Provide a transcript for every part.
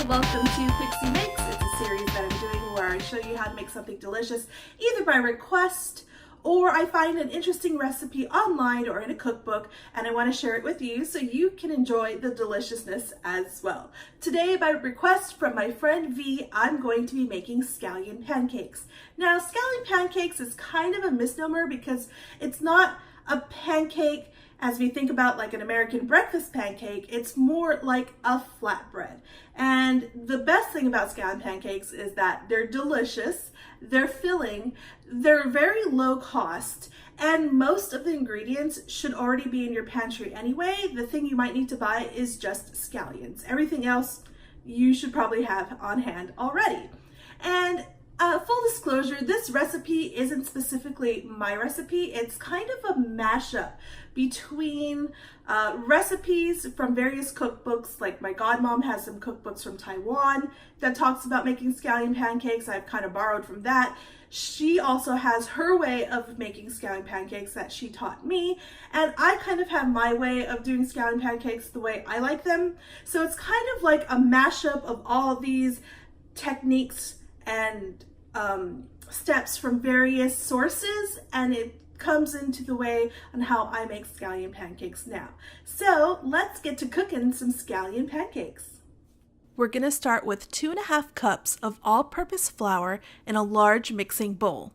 welcome to Pixie Makes. It's a series that I'm doing where I show you how to make something delicious either by request or I find an interesting recipe online or in a cookbook and I want to share it with you so you can enjoy the deliciousness as well. Today, by request from my friend V, I'm going to be making scallion pancakes. Now, scallion pancakes is kind of a misnomer because it's not a pancake as we think about like an American breakfast pancake. It's more like a flatbread. And the best thing about scallion pancakes is that they're delicious, they're filling, they're very low cost, and most of the ingredients should already be in your pantry anyway. The thing you might need to buy is just scallions. Everything else you should probably have on hand already. And full disclosure, this recipe isn't specifically my recipe. It's kind of a mashup between recipes from various cookbooks. Like my godmom has some cookbooks from Taiwan that talks about making scallion pancakes. I've kind of borrowed from that. She also has her way of making scallion pancakes that she taught me, and I kind of have my way of doing scallion pancakes the way I like them. So it's kind of like a mashup of all these techniques and steps from various sources, and it comes into the way on how I make scallion pancakes now. So let's get to cooking some scallion pancakes. We're going to start with 2.5 cups of all-purpose flour in a large mixing bowl.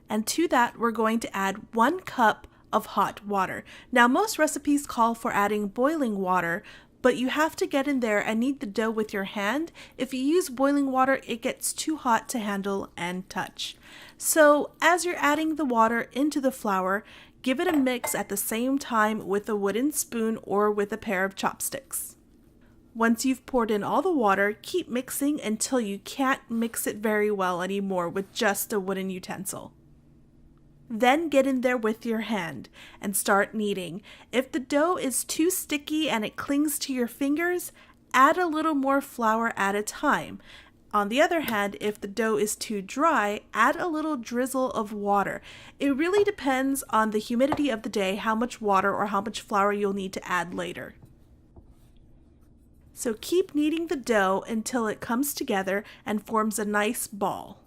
And to that, we're going to add 1 cup of hot water. Now, most recipes call for adding boiling water, but you have to get in there and knead the dough with your hand. If you use boiling water, it gets too hot to handle and touch. So as you're adding the water into the flour, give it a mix at the same time with a wooden spoon or with a pair of chopsticks. Once you've poured in all the water, keep mixing until you can't mix it very well anymore with just a wooden utensil. Then get in there with your hand and start kneading. If the dough is too sticky and it clings to your fingers, add a little more flour at a time. On the other hand, if the dough is too dry, add a little drizzle of water. It really depends on the humidity of the day, how much water or how much flour you'll need to add later. So keep kneading the dough until it comes together and forms a nice ball.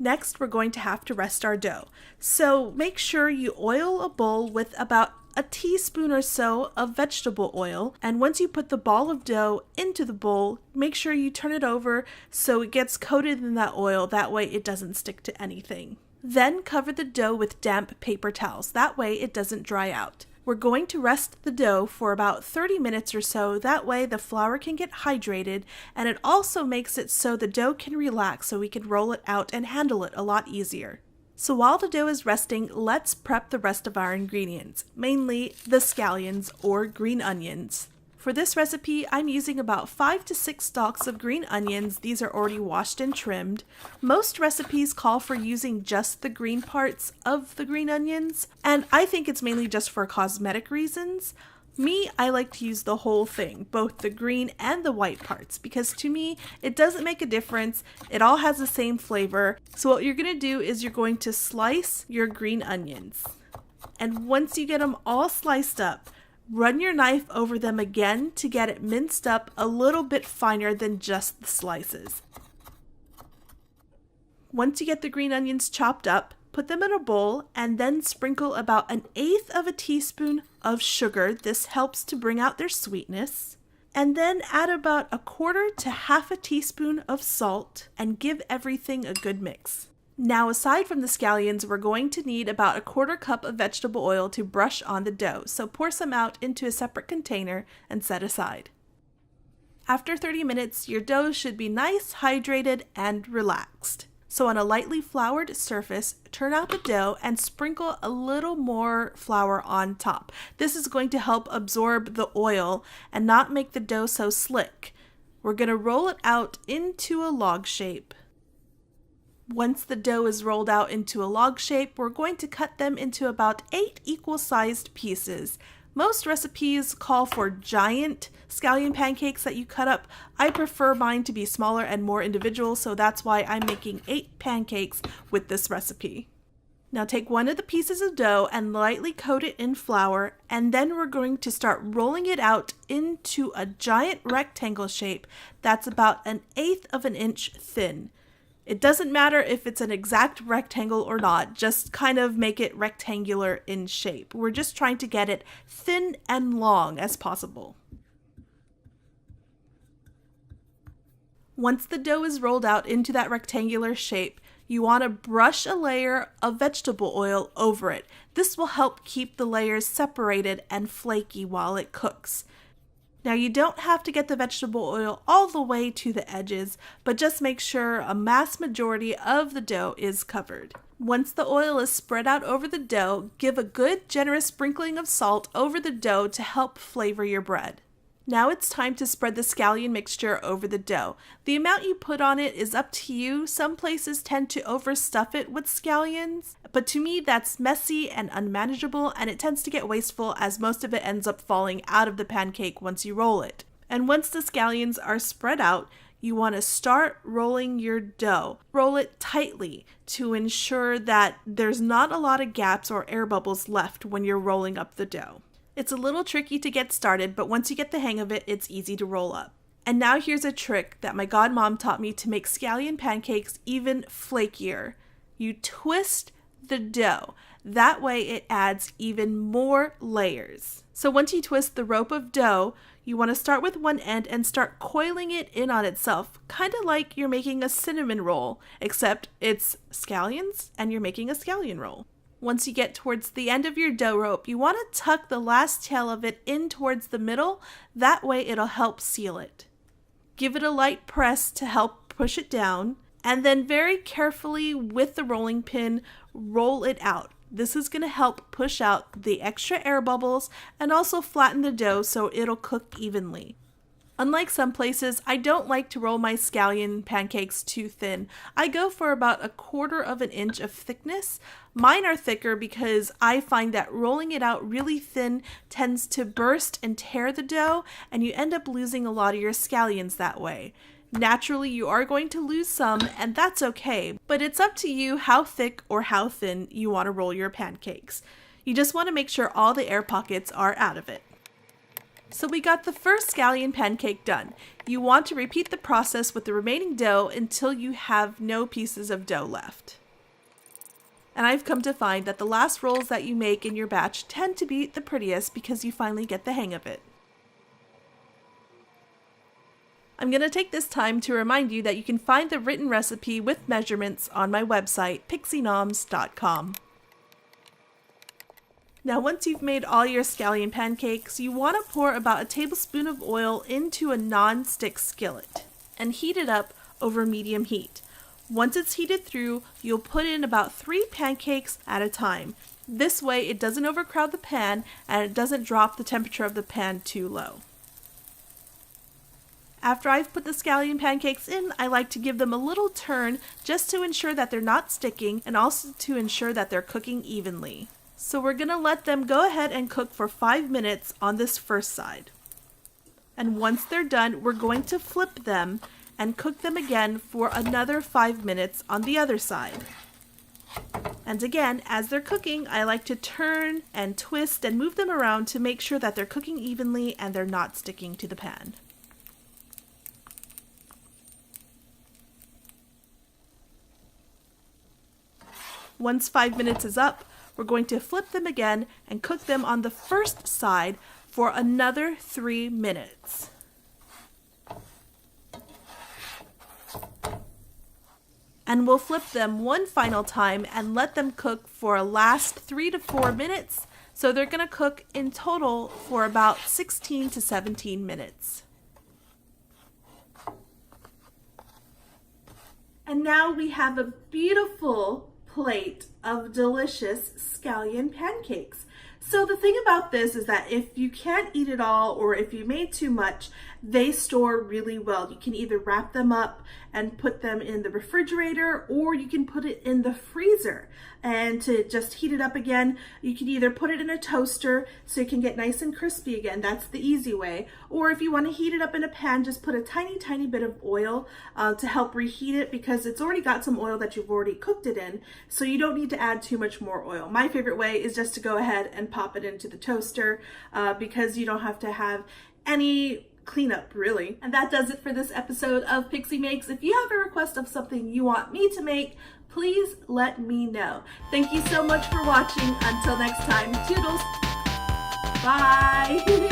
Next, we're going to have to rest our dough. So make sure you oil a bowl with about a teaspoon or so of vegetable oil. And once you put the ball of dough into the bowl, make sure you turn it over so it gets coated in that oil. That way it doesn't stick to anything. Then cover the dough with damp paper towels. That way it doesn't dry out. We're going to rest the dough for about 30 minutes or so. That way the flour can get hydrated, and it also makes it so the dough can relax so we can roll it out and handle it a lot easier. So while the dough is resting, let's prep the rest of our ingredients, mainly the scallions or green onions. For this recipe, I'm using about 5 to 6 stalks of green onions. These are already washed and trimmed. Most recipes call for using just the green parts of the green onions, and I think it's mainly just for cosmetic reasons. Me, I like to use the whole thing, both the green and the white parts, because to me, it doesn't make a difference. It all has the same flavor. So what you're going to do is you're going to slice your green onions. And once you get them all sliced up, run your knife over them again to get it minced up a little bit finer than just the slices. Once you get the green onions chopped up, put them in a bowl and then sprinkle about 1/8 of a teaspoon of sugar. This helps to bring out their sweetness. And then add about 1/4 to 1/2 teaspoon of salt and give everything a good mix. Now, aside from the scallions, we're going to need about 1/4 cup of vegetable oil to brush on the dough, so pour some out into a separate container and set aside. After 30 minutes, your dough should be nice, hydrated, and relaxed. So on a lightly floured surface, turn out the dough and sprinkle a little more flour on top. This is going to help absorb the oil and not make the dough so slick. We're going to roll it out into a log shape. Once the dough is rolled out into a log shape, we're going to cut them into about 8 equal-sized pieces. Most recipes call for giant scallion pancakes that you cut up. I prefer mine to be smaller and more individual, so that's why I'm making 8 pancakes with this recipe. Now take one of the pieces of dough and lightly coat it in flour, and then we're going to start rolling it out into a giant rectangle shape that's about 1/8 of an inch thin. It doesn't matter if it's an exact rectangle or not, just kind of make it rectangular in shape. We're just trying to get it thin and long as possible. Once the dough is rolled out into that rectangular shape, you want to brush a layer of vegetable oil over it. This will help keep the layers separated and flaky while it cooks. Now you don't have to get the vegetable oil all the way to the edges, but just make sure a mass majority of the dough is covered. Once the oil is spread out over the dough, give a good generous sprinkling of salt over the dough to help flavor your bread. Now it's time to spread the scallion mixture over the dough. The amount you put on it is up to you. Some places tend to overstuff it with scallions, but to me that's messy and unmanageable, and it tends to get wasteful as most of it ends up falling out of the pancake once you roll it. And once the scallions are spread out, you want to start rolling your dough. Roll it tightly to ensure that there's not a lot of gaps or air bubbles left when you're rolling up the dough. It's a little tricky to get started, but once you get the hang of it, it's easy to roll up. And now here's a trick that my godmom taught me to make scallion pancakes even flakier. You twist the dough. That way it adds even more layers. So once you twist the rope of dough, you want to start with one end and start coiling it in on itself, kind of like you're making a cinnamon roll, except it's scallions and you're making a scallion roll. Once you get towards the end of your dough rope, you want to tuck the last tail of it in towards the middle. That way it'll help seal it. Give it a light press to help push it down, and then very carefully with the rolling pin, roll it out. This is going to help push out the extra air bubbles and also flatten the dough so it'll cook evenly. Unlike some places, I don't like to roll my scallion pancakes too thin. I go for about 1/4 of an inch of thickness. Mine are thicker because I find that rolling it out really thin tends to burst and tear the dough, and you end up losing a lot of your scallions that way. Naturally, you are going to lose some, and that's okay, but it's up to you how thick or how thin you want to roll your pancakes. You just want to make sure all the air pockets are out of it. So we got the first scallion pancake done. You want to repeat the process with the remaining dough until you have no pieces of dough left. And I've come to find that the last rolls that you make in your batch tend to be the prettiest because you finally get the hang of it. I'm going to take this time to remind you that you can find the written recipe with measurements on my website, PixieNoms.com. Now once you've made all your scallion pancakes, you want to pour about 1 tablespoon of oil into a non-stick skillet and heat it up over medium heat. Once it's heated through, you'll put in about 3 pancakes at a time. This way it doesn't overcrowd the pan and it doesn't drop the temperature of the pan too low. After I've put the scallion pancakes in, I like to give them a little turn just to ensure that they're not sticking and also to ensure that they're cooking evenly. So we're going to let them go ahead and cook for 5 minutes on this first side. And once they're done, we're going to flip them and cook them again for another 5 minutes on the other side. And again, as they're cooking, I like to turn and twist and move them around to make sure that they're cooking evenly and they're not sticking to the pan. Once 5 minutes is up, we're going to flip them again and cook them on the first side for another 3 minutes. And we'll flip them one final time and let them cook for a last 3 to 4 minutes. So they're going to cook in total for about 16 to 17 minutes. And now we have a beautiful plate of delicious scallion pancakes. So the thing about this is that if you can't eat it all or if you made too much, they store really well. You can either wrap them up and put them in the refrigerator, or you can put it in the freezer. And to just heat it up again, you can either put it in a toaster so it can get nice and crispy again. That's the easy way. Or if you want to heat it up in a pan, just put a tiny bit of oil to help reheat it, because it's already got some oil that you've already cooked it in, so you don't need to add too much more oil. My favorite way is just to go ahead and pop it into the toaster because you don't have to have any cleanup, really. And that does it for this episode of Pixie Makes. If you have a request of something you want me to make, please let me know. Thank you so much for watching. Until next time, toodles. Bye.